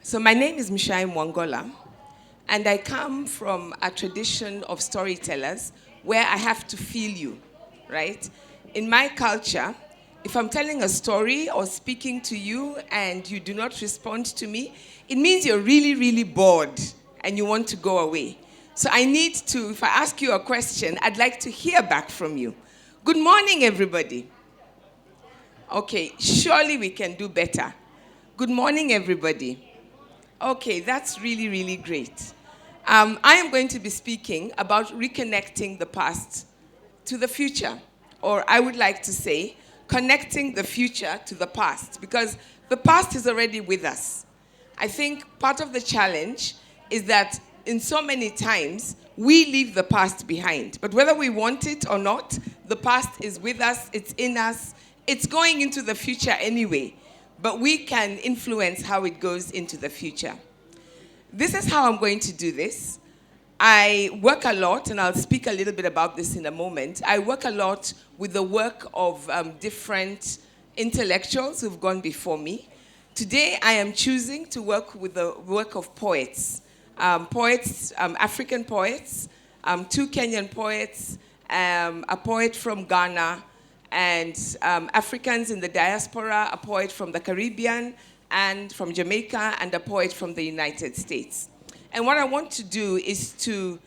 So my name is Mshai Mwangola, and I come from a tradition of storytellers where I have to feel you, right? In my culture, if I'm telling a story or speaking to you and you do not respond to me, it means you're really, really bored and you want to go away. So I need to, if I ask you a question, I'd like to hear back from you. Good morning, everybody. Okay, surely we can do better. Good morning, everybody. Okay, that's really, really great. I am going to be speaking about reconnecting the past to the future, or I would like to say, connecting the future to the past, because the past is already with us. I think part of the challenge is that in so many times, we leave the past behind. But whether we want it or not, the past is with us, it's in us, it's going into the future anyway. But we can influence how it goes into the future. This is how I'm going to do this. I work a lot, and I'll speak a little bit about this in a moment. I work a lot with the work of different intellectuals who've gone before me. Today, I am choosing to work with the work of poets. African poets, two Kenyan poets, a poet from Ghana, and Africans in the diaspora, a poet from the Caribbean and from Jamaica, and a poet from the United States. And what I want to do is to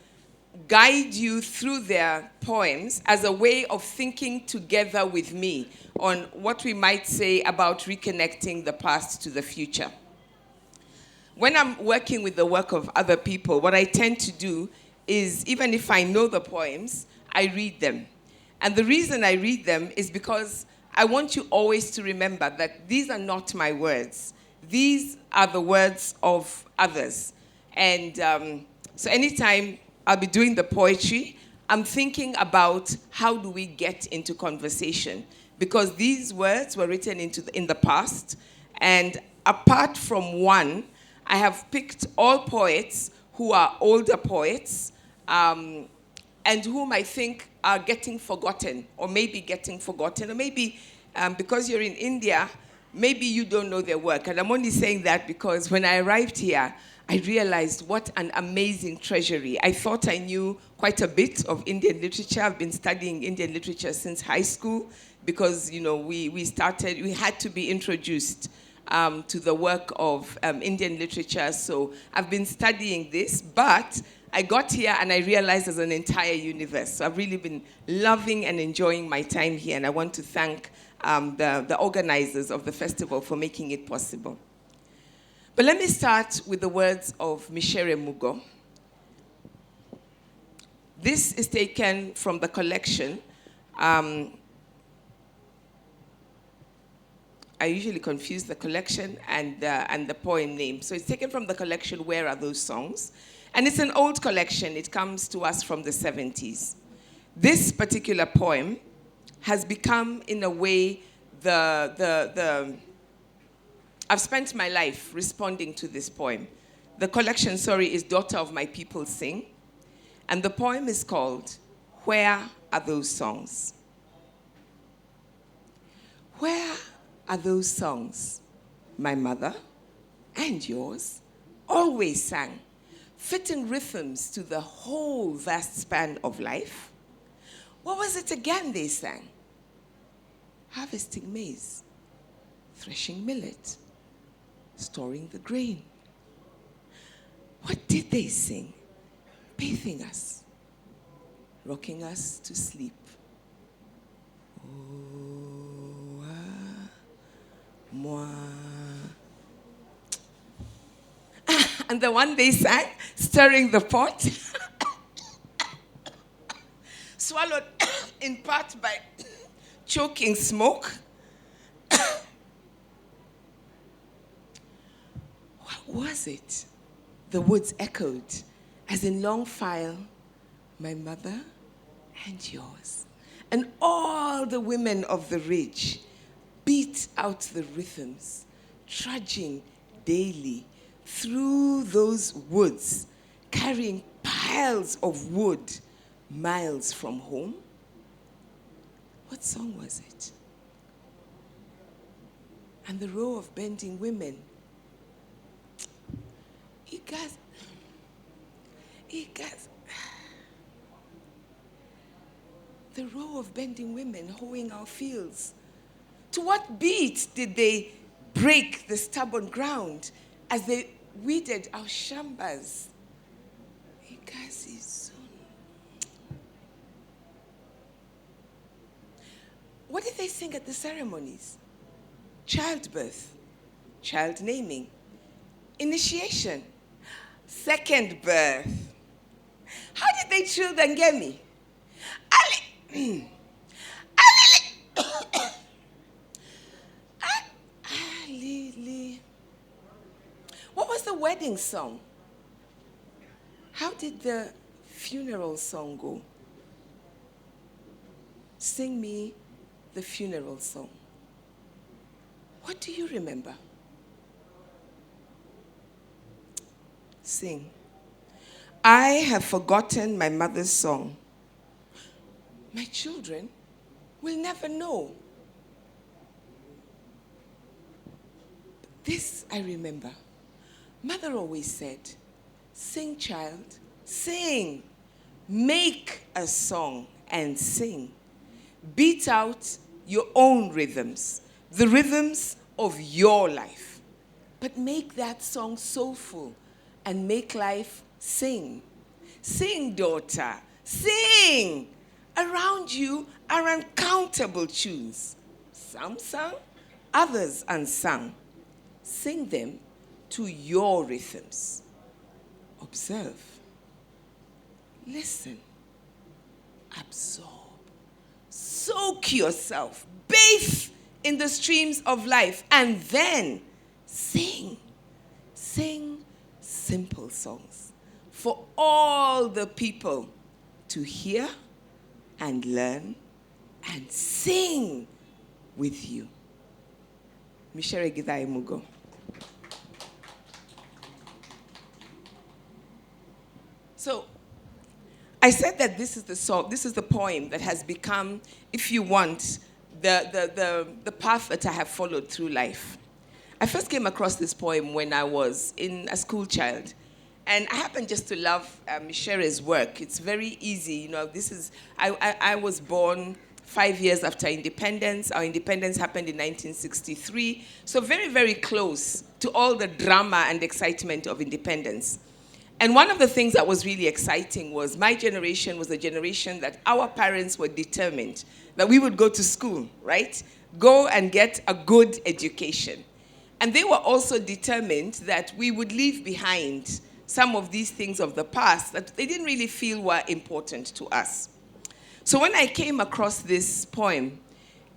guide you through their poems as a way of thinking together with me on what we might say about reconnecting the past to the future. When I'm working with the work of other people, what I tend to do is, even if I know the poems, I read them. And the reason I read them is because I want you always to remember that these are not my words. These are the words of others. And so anytime I'll be doing the poetry, I'm thinking about how do we get into conversation, because these words were written in the past, and apart from one, I have picked all poets who are older poets, and whom I think are getting forgotten, or maybe because you're in India, maybe you don't know their work. And I'm only saying that because when I arrived here, I realized what an amazing treasury. I thought I knew quite a bit of Indian literature. I've been studying Indian literature since high school because, we had to be introduced to the work of Indian literature. So I've been studying this, but I got here and I realized there's an entire universe. So I've really been loving and enjoying my time here, and I want to thank the organizers of the festival for making it possible. But let me start with the words of Mshai Mwangola. This is taken from the collection. I usually confuse the collection and the poem name. So it's taken from the collection, Where Are Those Songs? And it's an old collection. It comes to us from the 70s. This particular poem has become, in a way, I've spent my life responding to this poem. The collection, is Daughter of My People Sing. And the poem is called, Where Are Those Songs? Where are those songs my mother and yours always sang, fitting rhythms to the whole vast span of life? What was it again they sang? Harvesting maize, threshing millet, storing the grain. What did they sing? Bathing us, rocking us to sleep. Oh, moi. And the one they sang, stirring the pot, swallowed in part by choking smoke. What was it? The woods echoed, as in long file, my mother and yours. And all the women of the ridge beat out the rhythms, trudging daily through those woods, carrying piles of wood miles from home. What song was it? And the row of bending women Igas. The row of bending women hoeing our fields. To what beat did they break the stubborn ground as they weeded our shambas? What did they sing at the ceremonies? Childbirth, child naming, initiation, second birth. How did they chill Dangemi? What was the wedding song? How did the funeral song go? Sing me the funeral song. What do you remember? Sing. I have forgotten my mother's song. My children will never know. This I remember. Mother always said, sing, child, sing. Make a song and sing. Beat out your own rhythms, the rhythms of your life. But make that song soulful and make life sing. Sing, daughter, sing. Around you are uncountable tunes. Some sung, others unsung. Sing them to your rhythms. Observe, listen, absorb, soak yourself, bathe in the streams of life, and then sing. Sing simple songs for all the people to hear and learn and sing with you. Mshai Mwangola. So, I said that this is the song, this is the poem that has become, if you want, the path that I have followed through life. I first came across this poem when I was a school child. And I happen just to love Mshai's work. It's very easy, you know, I was born 5 years after independence. Our independence happened in 1963. So very, very close to all the drama and excitement of independence. And one of the things that was really exciting was my generation was the generation that our parents were determined that we would go to school, right? Go and get a good education. And they were also determined that we would leave behind some of these things of the past that they didn't really feel were important to us. So when I came across this poem,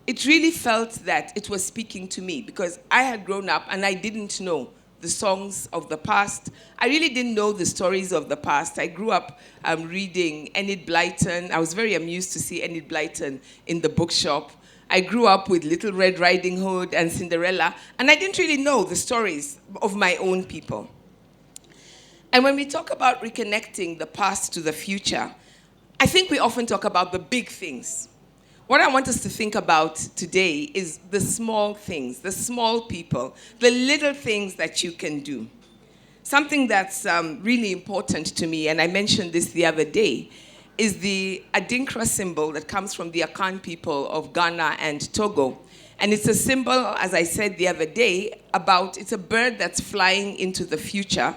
it really felt that it was speaking to me because I had grown up and I didn't know the songs of the past. I really didn't know the stories of the past. I grew up reading Enid Blyton. I was very amused to see Enid Blyton in the bookshop. I grew up with Little Red Riding Hood and Cinderella, and I didn't really know the stories of my own people. And when we talk about reconnecting the past to the future, I think we often talk about the big things. What I want us to think about today is the small things, the small people, the little things that you can do. Something that's really important to me, and I mentioned this the other day, is the Adinkra symbol that comes from the Akan people of Ghana and Togo. And it's a symbol, as I said the other day, it's a bird that's flying into the future,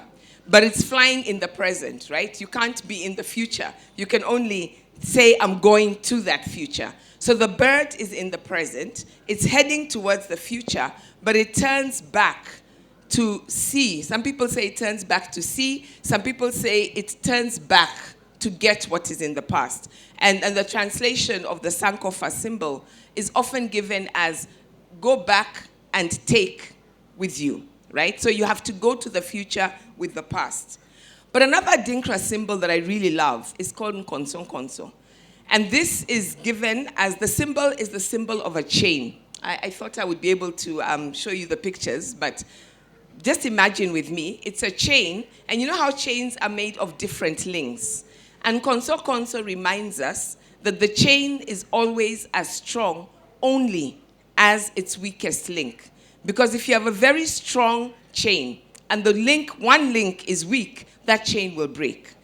but it's flying in the present, right? You can't be in the future. You can only say, I'm going to that future. So the bird is in the present, it's heading towards the future, but it turns back to sea. Some people say it turns back to sea. Some people say it turns back to get what is in the past. And the translation of the Sankofa symbol is often given as go back and take with you, right? So you have to go to the future with the past. But another Adinkra symbol that I really love is called Nkonso Nkonso. And this is given as the symbol is the symbol of a chain. I thought I would be able to show you the pictures, but just imagine with me, it's a chain, and you know how chains are made of different links. And Konso Konso reminds us that the chain is always as strong only as its weakest link. Because if you have a very strong chain and the link, one link is weak, that chain will break.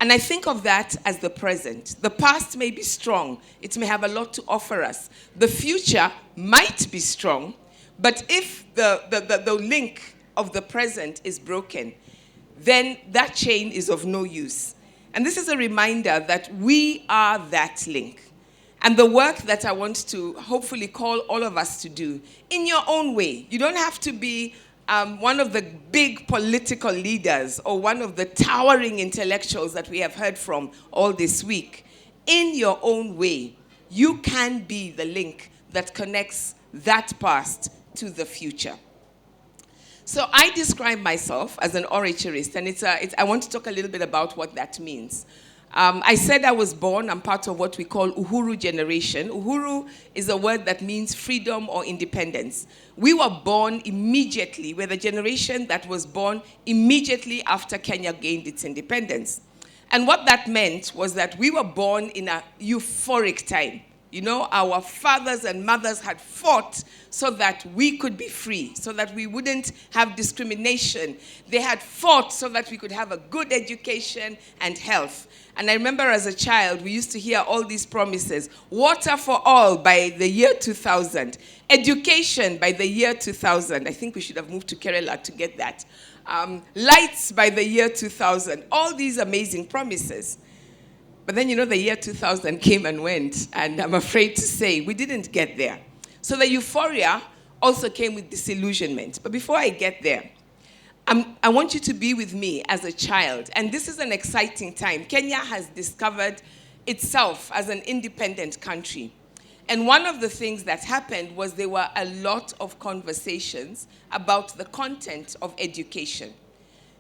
And I think of that as the present. The past may be strong. It may have a lot to offer us. The future might be strong, but if the link of the present is broken, then that chain is of no use. And this is a reminder that we are that link. And the work that I want to hopefully call all of us to do, in your own way. You don't have to be one of the big political leaders or one of the towering intellectuals that we have heard from all this week. In your own way, you can be the link that connects that past to the future. So I describe myself as an oratorist, and I want to talk a little bit about what that means. I said I was born, I'm part of what we call Uhuru generation. Uhuru is a word that means freedom or independence. We were born immediately, we're the generation that was born immediately after Kenya gained its independence. And what that meant was that we were born in a euphoric time. You know, our fathers and mothers had fought so that we could be free, so that we wouldn't have discrimination. They had fought so that we could have a good education and health. And I remember as a child, we used to hear all these promises. Water for all by the year 2000. Education by the year 2000. I think we should have moved to Kerala to get that. Lights by the year 2000. All these amazing promises. But then, you know, the year 2000 came and went, and I'm afraid to say we didn't get there. So the euphoria also came with disillusionment. But before I get there, I want you to be with me as a child. And this is an exciting time. Kenya has discovered itself as an independent country. And one of the things that happened was there were a lot of conversations about the content of education.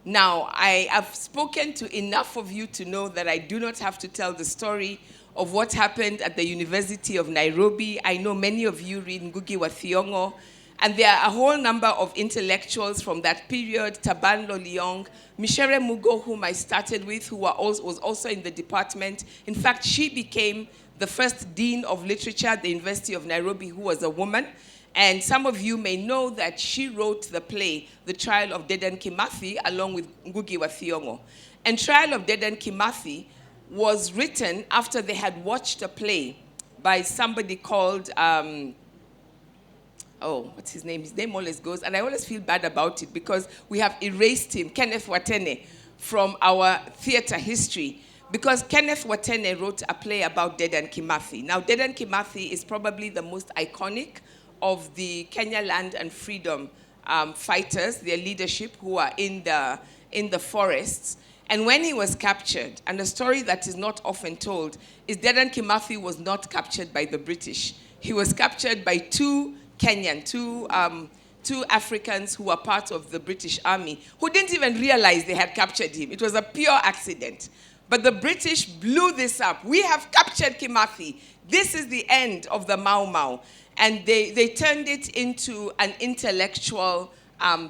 Now, I have spoken to enough of you to know that I do not have to tell the story of what happened at the University of Nairobi. I know many of you read Ngugi wa Thiong'o, and there are a whole number of intellectuals from that period, Taban Loliong, Mshai Mwangola, whom I started with, who was also in the department. In fact, she became the first dean of literature at the University of Nairobi, who was a woman. And some of you may know that she wrote the play, The Trial of Dedan Kimathi, along with Ngugi wa Thiong'o. And Trial of Dedan Kimathi was written after they had watched a play by somebody called, what's his name? His name always goes, and I always feel bad about it because we have erased him, Kenneth Watene, from our theater history. Because Kenneth Watene wrote a play about Dedan Kimathi. Now, Dedan Kimathi is probably the most iconic of the Kenya Land and Freedom fighters, their leadership, who are in the forests. And when he was captured, and a story that is not often told, is Dedan Kimathi was not captured by the British. He was captured by two Africans who were part of the British Army, who didn't even realize they had captured him. It was a pure accident. But the British blew this up. We have captured Kimathi. This is the end of the Mau Mau. And they turned it into an intellectual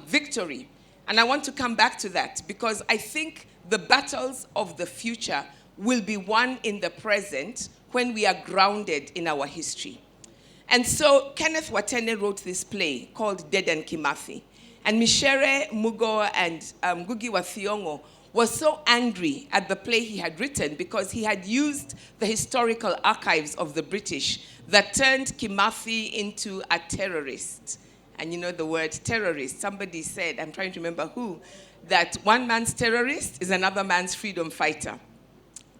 victory. And I want to come back to that because I think the battles of the future will be won in the present when we are grounded in our history. And so Kenneth Watene wrote this play called Dedan Kimathi. And Mshai Mwangola and Ngugi wa Thiong'o was so angry at the play he had written because he had used the historical archives of the British that turned Kimathi into a terrorist. And you know the word terrorist. Somebody said, I'm trying to remember who, that one man's terrorist is another man's freedom fighter.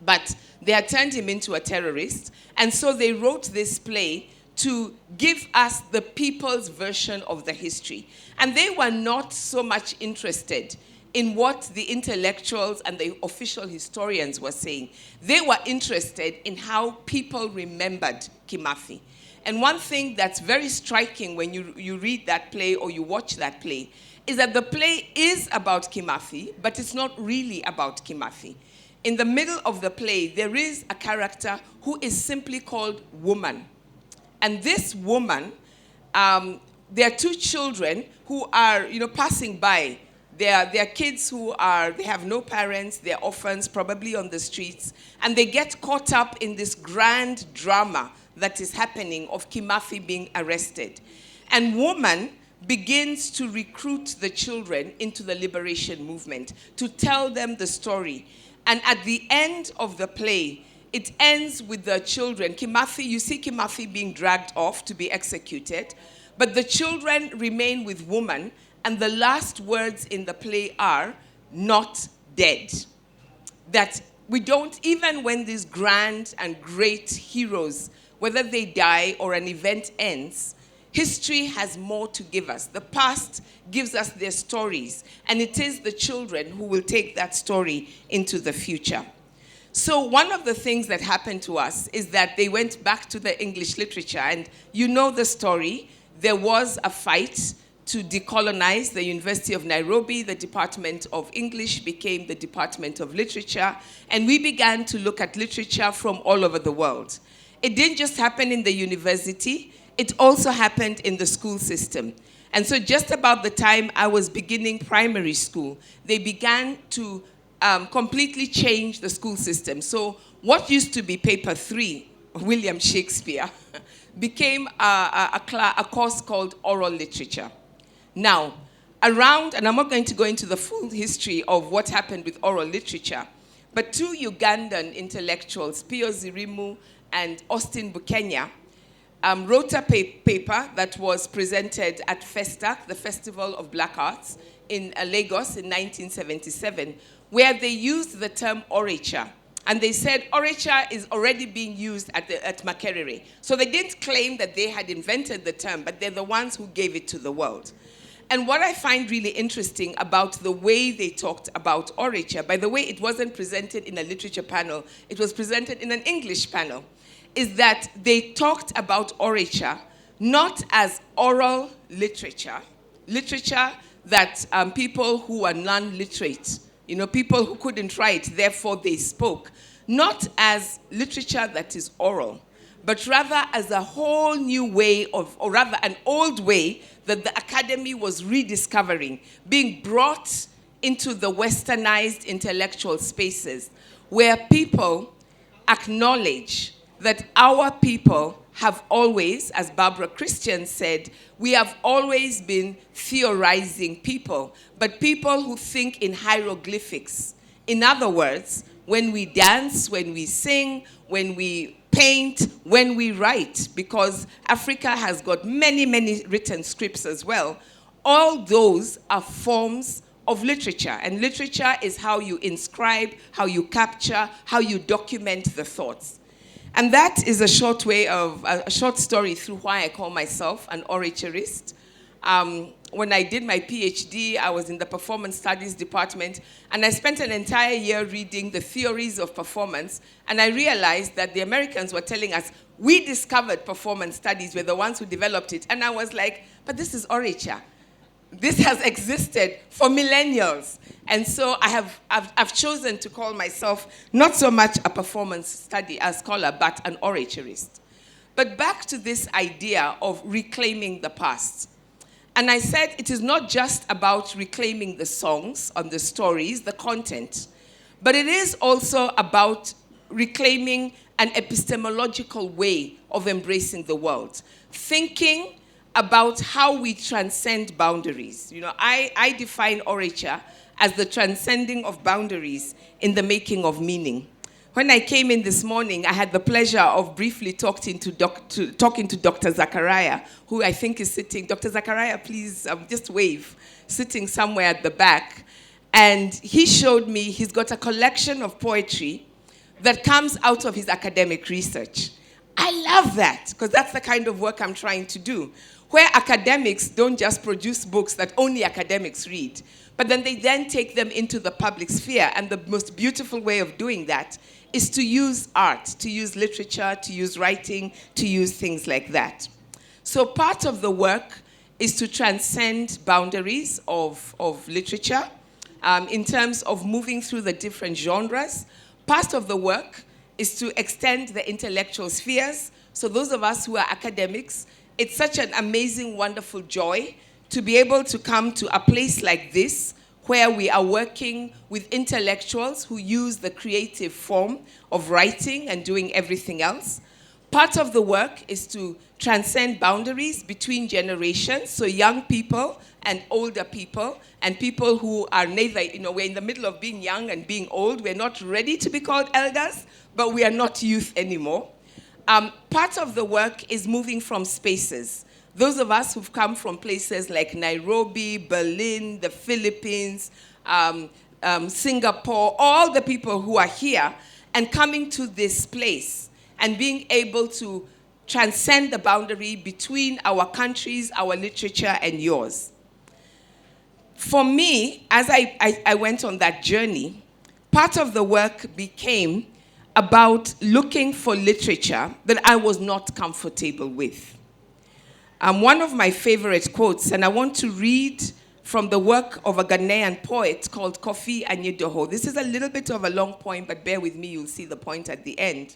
But they had turned him into a terrorist. And so they wrote this play to give us the people's version of the history. And they were not so much interested in what the intellectuals and the official historians were saying. They were interested in how people remembered Kimathi. And one thing that's very striking when you read that play or you watch that play is that the play is about Kimathi, but it's not really about Kimathi. In the middle of the play, there is a character who is simply called Woman. And this woman, there are two children who are, passing by. They are kids who they have no parents, they're orphans, probably on the streets, and they get caught up in this grand drama that is happening of Kimathi being arrested. And Woman begins to recruit the children into the liberation movement, to tell them the story. And at the end of the play, it ends with the children. Kimathi, you see Kimathi being dragged off to be executed, but the children remain with woman, and the last words in the play are, not dead. That we don't, even when these grand and great heroes, whether they die or an event ends, history has more to give us. The past gives us their stories, and it is the children who will take that story into the future. So one of the things that happened to us is that they went back to the English literature, and you know the story. There was a fight to decolonize the University of Nairobi. The Department of English became the Department of Literature, and we began to look at literature from all over the world. It didn't just happen in the university, it also happened in the school system. And so just about the time I was beginning primary school, they began to completely change the school system. So what used to be paper 3, William Shakespeare, became a course called oral literature. Now, around, and I'm not going to go into the full history of what happened with oral literature, but two Ugandan intellectuals, Pio Zirimu and Austin Bukenya, wrote a paper that was presented at FESTAC, the Festival of Black Arts, in Lagos in 1977, where they used the term orature. And they said orature is already being used at Makerere. So they didn't claim that they had invented the term, but they're the ones who gave it to the world. And what I find really interesting about the way they talked about orature, by the way, it wasn't presented in a literature panel, it was presented in an English panel, is that they talked about orature not as oral literature, literature that people who are non-literate, you know, people who couldn't write, therefore they spoke, not as literature that is oral, but rather as a whole new way of, or rather an old way that the academy was rediscovering, being brought into the westernized intellectual spaces where people acknowledge that our people have always, as Barbara Christian said, we have always been theorizing people, but people who think in hieroglyphics. In other words, when we dance, when we sing, when we paint, when we write, because Africa has got many, many written scripts as well, all those are forms of literature. And literature is how you inscribe, how you capture, how you document the thoughts. And that is a short way of, a short story through why I call myself an oratorist. When I did my PhD, I was in the performance studies department, and I spent an entire year reading the theories of performance, and I realized that the Americans were telling us, we discovered performance studies, we're the ones who developed it. And I was like, but this is orature. This has existed for millennials. And so I've chosen to call myself not so much a performance study scholar, but an oratorist. But back to this idea of reclaiming the past. And I said it is not just about reclaiming the songs and the stories, the content, but it is also about reclaiming an epistemological way of embracing the world. Thinking about how we transcend boundaries. You know, I define orature as the transcending of boundaries in the making of meaning. When I came in this morning, I had the pleasure of briefly talking to Dr. Zachariah, who I think is sitting. Dr. Zachariah, please just wave, sitting somewhere at the back. And he showed me he's got a collection of poetry that comes out of his academic research. I love that, because that's the kind of work I'm trying to do, where academics don't just produce books that only academics read, but then they then take them into the public sphere. And the most beautiful way of doing that is to use art, to use literature, to use writing, to use things like that. So part of the work is to transcend boundaries of literature in terms of moving through the different genres. Part of the work is to extend the intellectual spheres. So those of us who are academics, it's such an amazing, wonderful joy to be able to come to a place like this where we are working with intellectuals who use the creative form of writing and doing everything else. Part of the work is to transcend boundaries between generations, so young people and older people, and people who are neither, we're in the middle of being young and being old. We're not ready to be called elders, but we are not youth anymore. Part of the work is moving from spaces. Those of us who've come from places like Nairobi, Berlin, the Philippines, Singapore, all the people who are here, and coming to this place and being able to transcend the boundary between our countries, our literature, and yours. For me, as I went on that journey, part of the work became about looking for literature that I was not comfortable with. One of my favorite quotes, and I want to read from the work of a Ghanaian poet called Kofi Anyidoho. This is a little bit of a long poem, but bear with me, you'll see the point at the end.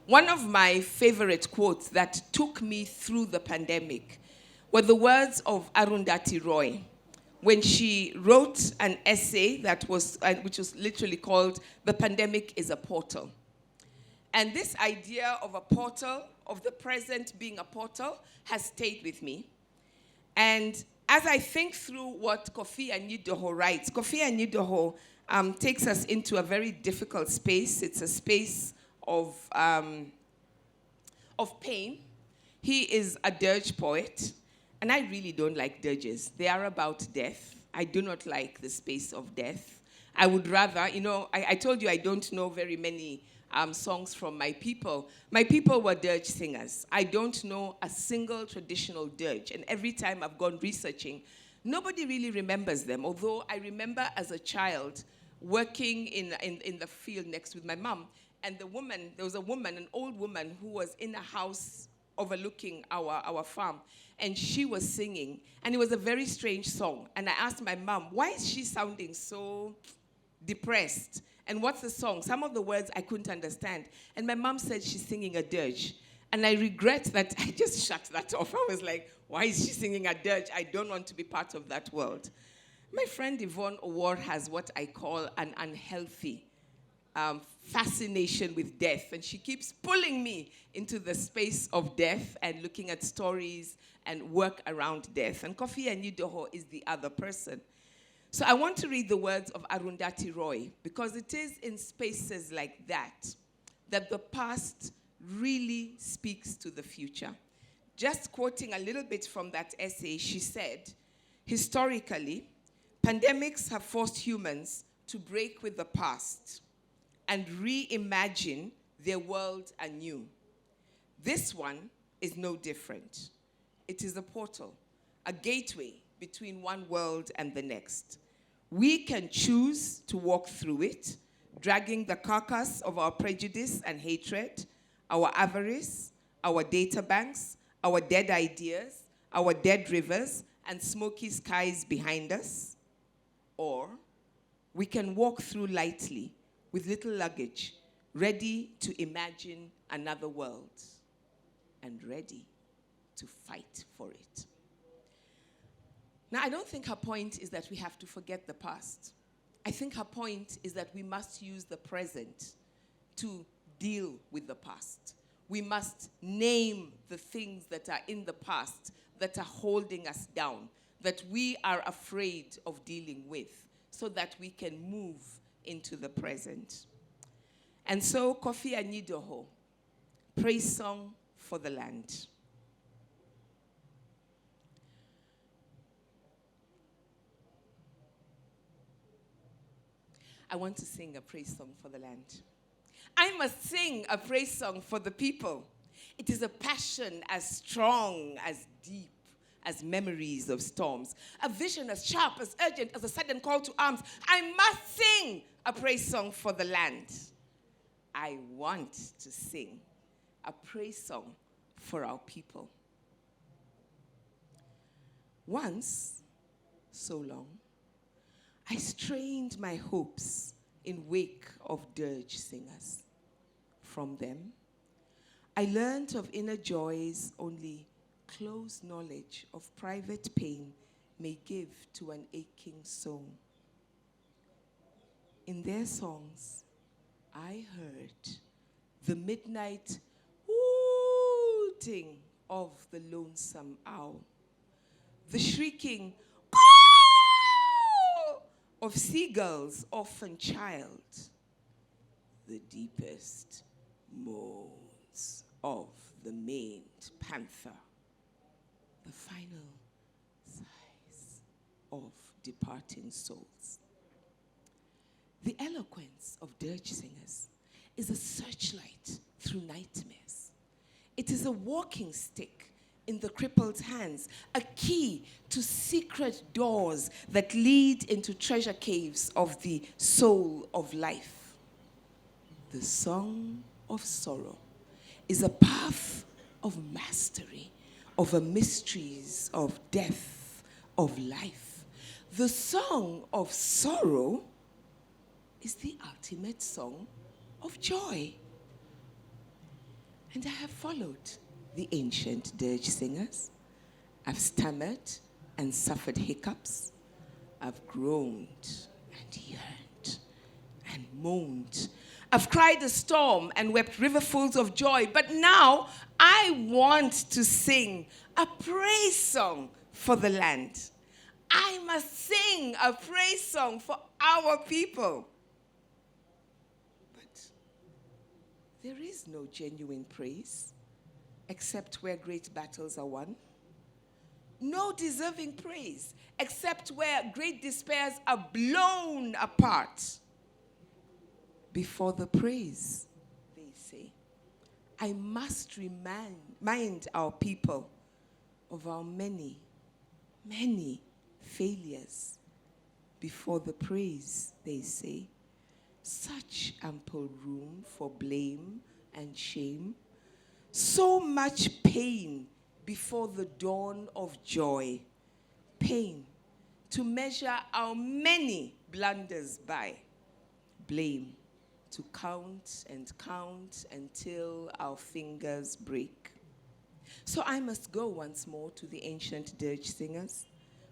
One of my favorite quotes that took me through the pandemic were the words of Arundhati Roy, when she wrote an essay that was, which was literally called "The Pandemic is a Portal." And this idea of a portal, of the present being a portal, has stayed with me. And as I think through what Kofi Anyidoho writes, Kofi Anyidoho takes us into a very difficult space. It's a space of pain. He is a dirge poet, and I really don't like dirges. They are about death. I do not like the space of death. I would rather, I told you I don't know very many songs from my people. My people were dirge singers. I don't know a single traditional dirge, and every time I've gone researching, nobody really remembers them, although I remember as a child working in the field next with my mom. And there was a woman, an old woman, who was in a house overlooking our farm. And she was singing. And it was a very strange song. And I asked my mom, why is she sounding so depressed? And what's the song? Some of the words I couldn't understand. And my mom said she's singing a dirge. And I regret that I just shut that off. I was like, why is she singing a dirge? I don't want to be part of that world. My friend Yvonne Award has what I call an unhealthy fascination with death, and she keeps pulling me into the space of death and looking at stories and work around death. And Kofi Anyidoho is the other person. So I want to read the words of Arundhati Roy, because it is in spaces like that that the past really speaks to the future. Just quoting a little bit from that essay, she said, historically, pandemics have forced humans to break with the past and reimagine their world anew. This one is no different. It is a portal, a gateway between one world and the next. We can choose to walk through it, dragging the carcass of our prejudice and hatred, our avarice, our data banks, our dead ideas, our dead rivers, and smoky skies behind us. Or we can walk through lightly, with little luggage, ready to imagine another world and ready to fight for it. Now, I don't think her point is that we have to forget the past. I think her point is that we must use the present to deal with the past. We must name the things that are in the past that are holding us down, that we are afraid of dealing with, so that we can move into the present. And so, Kofi Anyidoho, praise song for the land. I want to sing a praise song for the land. I must sing a praise song for the people. It is a passion as strong, as deep as memories of storms, a vision as sharp, as urgent as a sudden call to arms. I must sing a praise song for the land. I want to sing a praise song for our people. Once, so long, I strained my hopes in wake of dirge singers. From them, I learned of inner joys only close knowledge of private pain may give to an aching soul. In their songs, I heard the midnight ooh hooting of the lonesome owl, the shrieking of seagulls, orphan child, the deepest moans of the maned panther, the final sighs of departing souls. The eloquence of dirge singers is a searchlight through nightmares. It is a walking stick in the crippled's hands, a key to secret doors that lead into treasure caves of the soul of life. The song of sorrow is a path of mastery over mysteries of death, of life. The song of sorrow is the ultimate song of joy. And I have followed the ancient dirge singers. I've stammered and suffered hiccups. I've groaned and yearned and moaned. I've cried a storm and wept riverfuls of joy. But now I want to sing a praise song for the land. I must sing a praise song for our people. But there is no genuine praise except where great battles are won. No deserving praise except where great despairs are blown apart. Before the praise, they say, I must remind our people of our many, many failures. Before the praise, they say, such ample room for blame and shame, so much pain before the dawn of joy, pain to measure our many blunders by, blame to count until our fingers break. So I must go once more to the ancient dirge singers.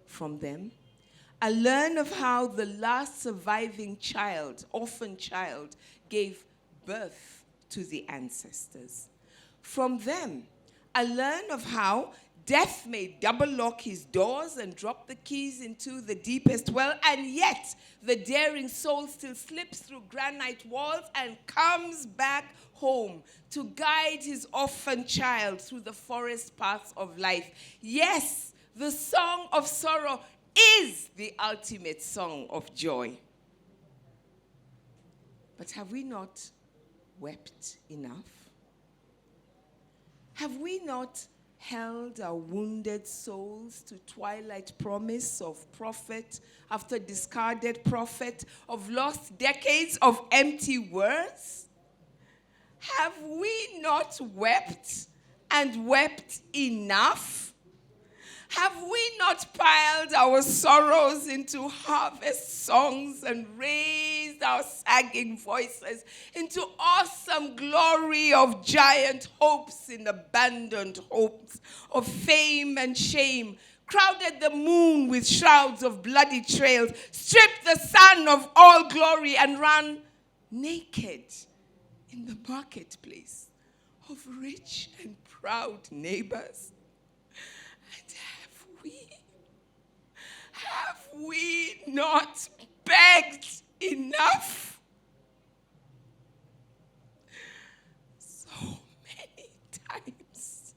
From them, I learn of how the last surviving child, orphan child, gave birth to the ancestors. From them, I learn of how death may double lock his doors and drop the keys into the deepest well, and yet the daring soul still slips through granite walls and comes back home to guide his orphan child through the forest paths of life. Yes, the song of sorrow is the ultimate song of joy. But have we not wept enough? Have we not held our wounded souls to twilight promise of prophet after discarded prophet, of lost decades of empty words? Have we not wept and wept enough? Have we not piled our sorrows into harvest songs and raised our sagging voices into awesome glory of giant hopes in abandoned hopes of fame and shame, crowded the moon with shrouds of bloody trails, stripped the sun of all glory, and ran naked in the marketplace of rich and proud neighbors? Have we not begged enough? So many times.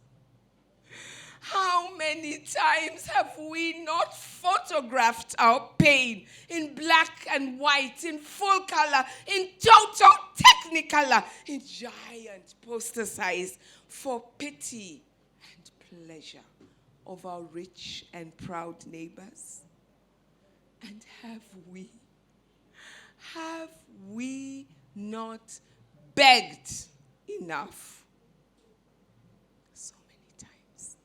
How many times have we not photographed our pain in black and white, in full color, in total technicolor, in giant poster size for pity and pleasure of our rich and proud neighbors? And have we not begged enough? So many times.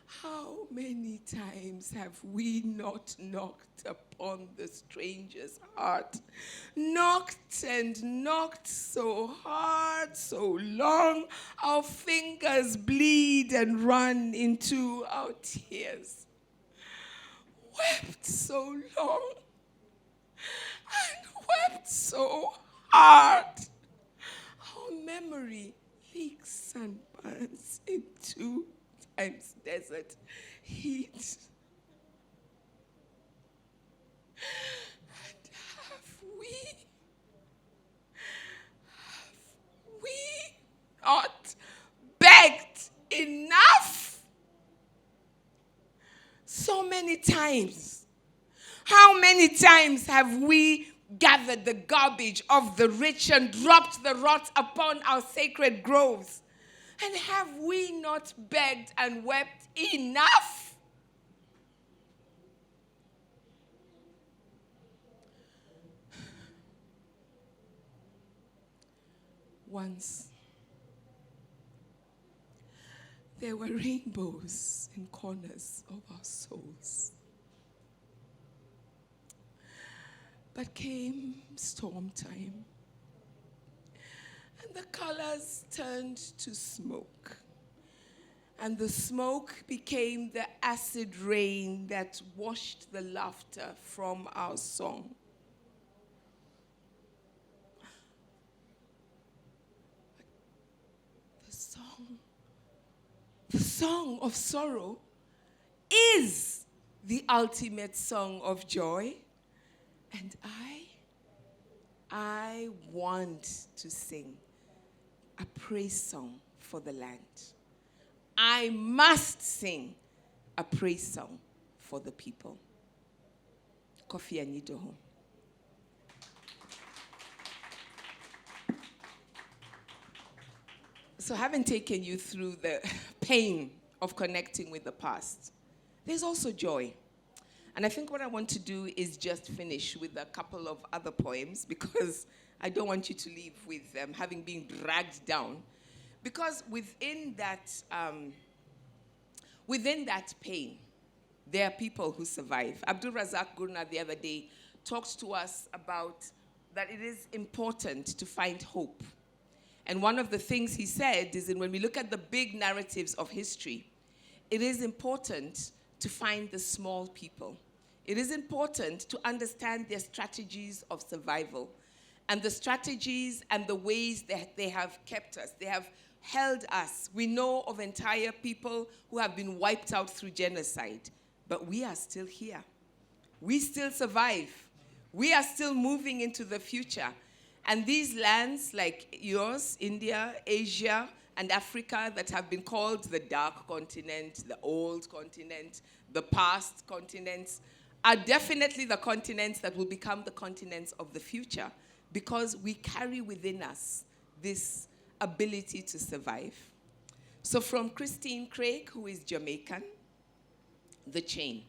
How many times have we not knocked upon the stranger's heart? Knocked and knocked so hard, so long, our fingers bleed and run into our tears. Wept so long and wept so hard. Our memory leaks and once in 2 times desert heat. And have we not begged enough? So many times. How many times have we gathered the garbage of the rich and dropped the rot upon our sacred groves? And have we not begged and wept enough? Once, there were rainbows in corners of our souls. But came storm time, and the colors turned to smoke. And the smoke became the acid rain that washed the laughter from our song. The song of sorrow is the ultimate song of joy. And I want to sing a praise song for the land. I must sing a praise song for the people. Kofi Anidoho. So having taken you through the pain of connecting with the past, there's also joy. And I think what I want to do is just finish with a couple of other poems, because I don't want you to leave with having been dragged down. Because within that pain, there are people who survive. Abdul Razak Gurna the other day talked to us about that it is important to find hope. And one of the things he said is that when we look at the big narratives of history, it is important to find the small people. It is important to understand their strategies of survival and the strategies and the ways that they have kept us. They have held us. We know of entire people who have been wiped out through genocide, but we are still here. We still survive. We are still moving into the future. And these lands like yours, India, Asia, and Africa, that have been called the dark continent, the old continent, the past continents, are definitely the continents that will become the continents of the future, because we carry within us this ability to survive. So from Christine Craig, who is Jamaican, The Chain.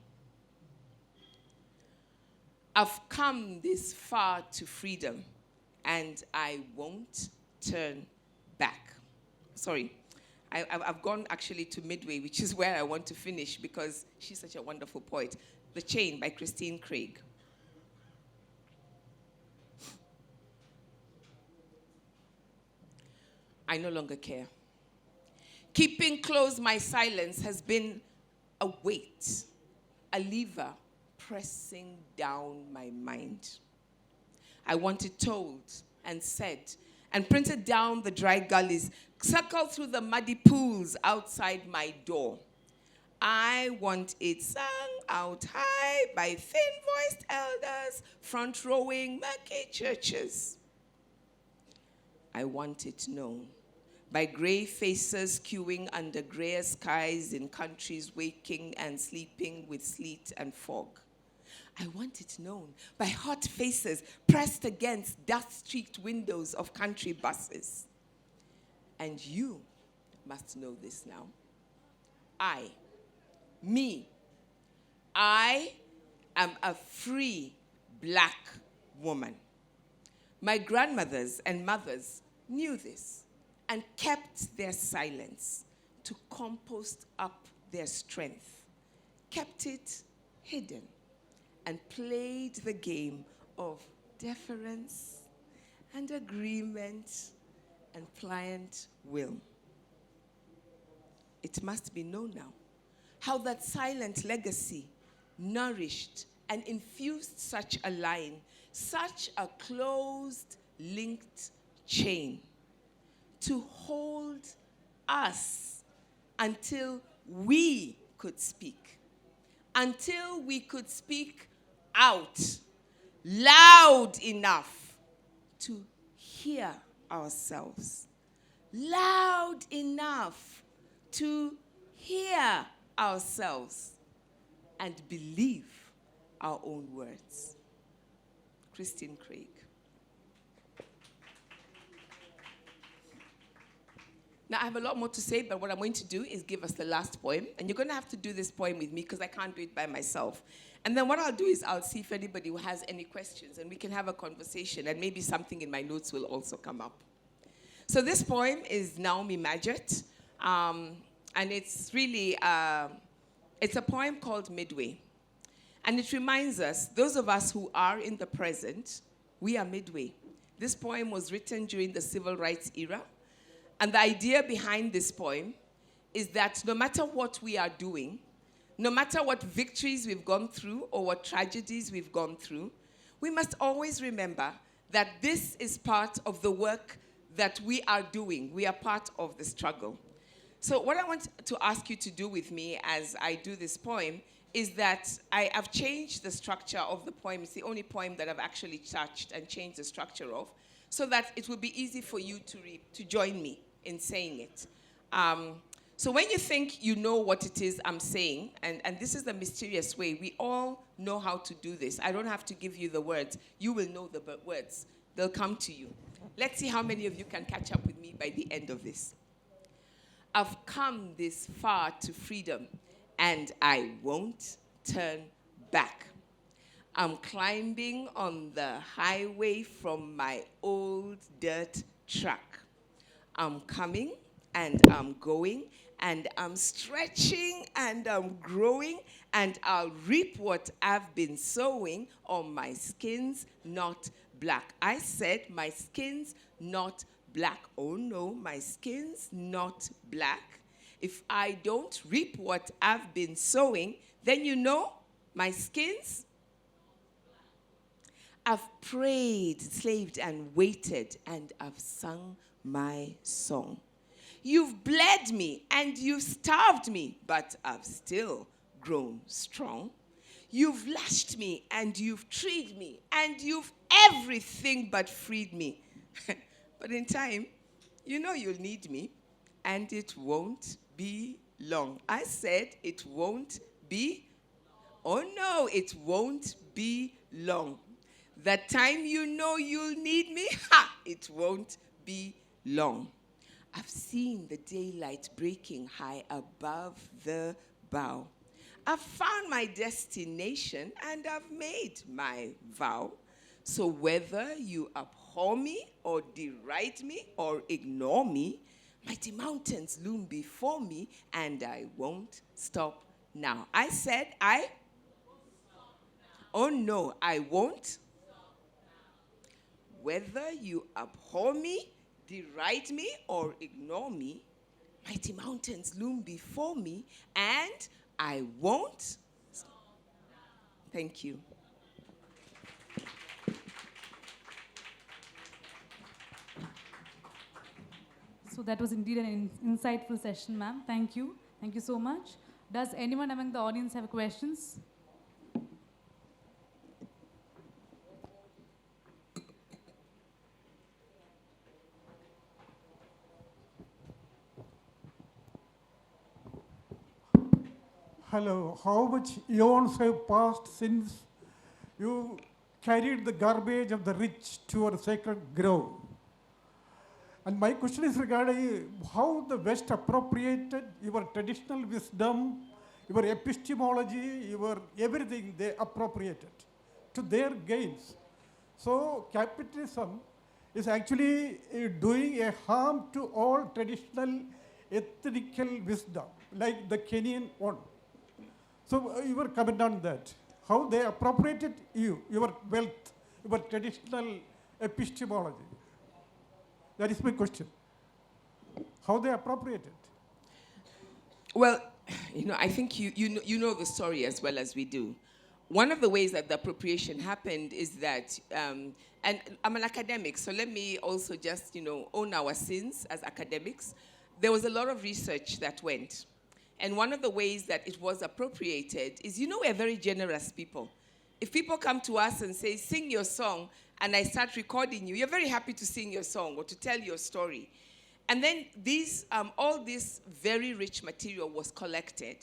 I've come this far to freedom, and I won't turn back. Sorry, I've gone actually to midway, which is where I want to finish, because she's such a wonderful poet. The Chain by Christine Craig. I no longer care. Keeping close my silence has been a weight, a lever pressing down my mind. I want it told and said and printed down the dry gullies, circled through the muddy pools outside my door. I want it sung out high by thin-voiced elders, front-rowing murky churches. I want it known by gray faces queuing under grayer skies in countries waking and sleeping with sleet and fog. I want it known by hot faces pressed against dust-streaked windows of country buses. And you must know this now. I am a free black woman. My grandmothers and mothers knew this and kept their silence to compost up their strength, kept it hidden, and played the game of deference and agreement and pliant will. It must be known now how that silent legacy nourished and infused such a line, such a closed, linked chain to hold us until we could speak. Until we could speak out loud enough to hear ourselves. Loud enough to hear ourselves and believe our own words. Christine Craig. Now, I have a lot more to say, but what I'm going to do is give us the last poem. And you're going to have to do this poem with me because I can't do it by myself. And then what I'll do is I'll see if anybody has any questions, and we can have a conversation, and maybe something in my notes will also come up. So this poem is Naomi Maggott, and it's really, it's a poem called Midway. And it reminds us, those of us who are in the present, we are midway. This poem was written during the civil rights era. And the idea behind this poem is that no matter what we are doing, no matter what victories we've gone through or what tragedies we've gone through, we must always remember that this is part of the work that we are doing. We are part of the struggle. So what I want to ask you to do with me as I do this poem is that I have changed the structure of the poem. It's the only poem that I've actually touched and changed the structure of, so that it will be easy for you to join me in saying it. So when you think you know what it is I'm saying, and this is the mysterious way, we all know how to do this. I don't have to give you the words. You will know the words. They'll come to you. Let's see how many of you can catch up with me by the end of this. I've come this far to freedom, and I won't turn back. I'm climbing on the highway from my old dirt track. I'm coming and I'm going and I'm stretching and I'm growing, and I'll reap what I've been sowing on my skin's not black. I said my skin's not black. Oh no, my skin's not black. If I don't reap what I've been sowing, then you know my skin's. I've prayed, slaved, and waited, and I've sung my song. You've bled me and you've starved me, but I've still grown strong. You've lashed me and you've treed me, and you've everything but freed me. But in time, you know you'll need me, and it won't be long. I said it won't be. Oh no, it won't be long. That time you know you'll need me, it won't be long. I've seen the daylight breaking high above the bow. I've found my destination and I've made my vow. So whether you abhor me or deride me or ignore me, mighty mountains loom before me, and I won't stop now. I said I. Oh no, I won't. Whether you abhor me, deride me, or ignore me, mighty mountains loom before me, and I won't. Thank you. So that was indeed an insightful session, ma'am. Thank you. Thank you so much. Does anyone among the audience have questions? Hello, how much eons have passed since you carried the garbage of the rich to your sacred grove? And my question is regarding how the West appropriated your traditional wisdom, your epistemology, your everything they appropriated to their gains. So capitalism is actually doing a harm to all traditional ethnical wisdom, like the Kenyan one. So your comment on that, how they appropriated you, your wealth, your traditional epistemology. That is my question. How they appropriated? Well, I think you know the story as well as we do. One of the ways that the appropriation happened is that, and I'm an academic, so let me also just, own our sins as academics. there was a lot of research that went. And one of the ways that it was appropriated is, we're very generous people. If people come to us and say, sing your song, and I start recording you, you're very happy to sing your song or to tell your story. And then all this very rich material was collected,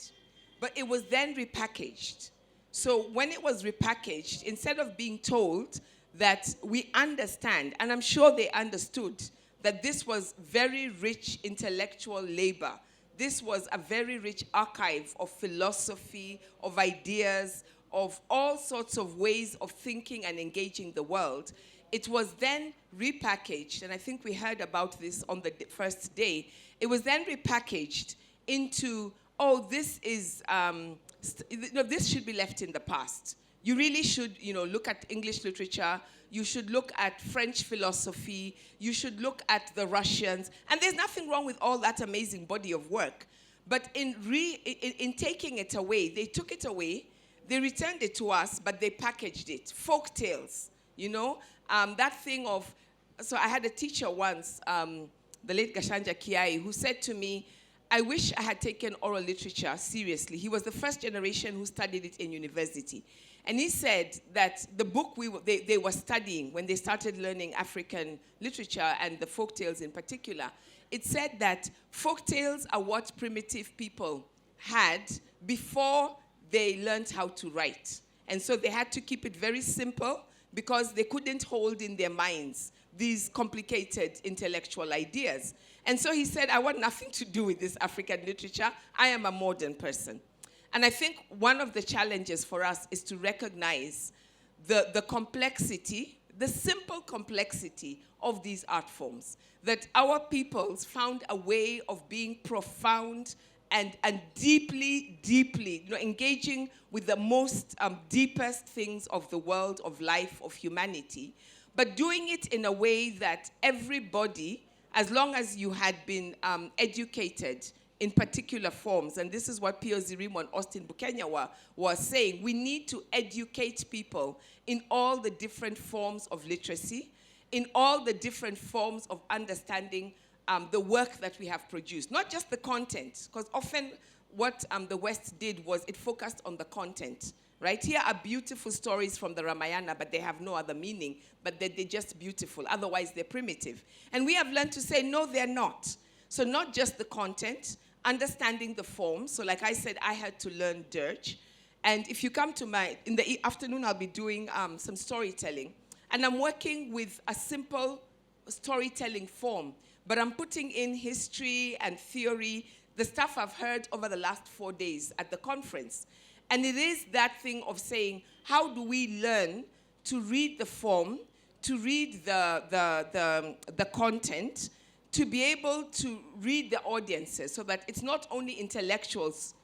but it was then repackaged. So when it was repackaged, instead of being told that we understand, and I'm sure they understood, that this was very rich intellectual labor. This was a very rich archive of philosophy, of ideas, of all sorts of ways of thinking and engaging the world. It was then repackaged, and I think we heard about this on the first day. It was then repackaged into, this is, this should be left in the past. You really should, look at English literature. You should look at French philosophy. You should look at the Russians. And there's nothing wrong with all that amazing body of work. But in taking it away, they took it away, they returned it to us, but they packaged it. Folk tales, that thing of, so I had a teacher once, the late Gashanja Kiai, who said to me, I wish I had taken oral literature seriously. He was the first generation who studied it in university. And he said that the book they were studying when they started learning African literature and the folk tales in particular, it said that folk tales are what primitive people had before they learned how to write. And so they had to keep it very simple because they couldn't hold in their minds these complicated intellectual ideas. And so he said, I want nothing to do with this African literature. I am a modern person. And I think one of the challenges for us is to recognize the complexity, the simple complexity of these art forms. That our peoples found a way of being profound and deeply, deeply engaging with the most deepest things of the world, of life, of humanity, but doing it in a way that everybody, as long as you had been educated in particular forms, and this is what Pio Zirimo and Austin Bukenya were saying, we need to educate people in all the different forms of literacy, in all the different forms of understanding the work that we have produced, not just the content, because often what the West did was it focused on the content, right? Here are beautiful stories from the Ramayana, but they have no other meaning, but they're just beautiful. Otherwise, they're primitive. And we have learned to say, no, they're not. So not just the content, understanding the forms. So like I said, I had to learn dirge. And if you come to in the afternoon, I'll be doing some storytelling. And I'm working with a simple storytelling form, but I'm putting in history and theory, the stuff I've heard over the last 4 days at the conference. And it is that thing of saying, how do we learn to read the form, to read the content, to be able to read the audiences so that it's not only intellectuals,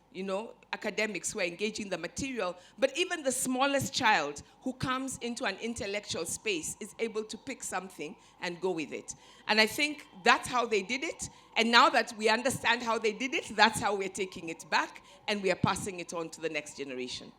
academics who are engaging the material, but even the smallest child who comes into an intellectual space is able to pick something and go with it. And I think that's how they did it. And now that we understand how they did it, that's how we're taking it back and we are passing it on to the next generation.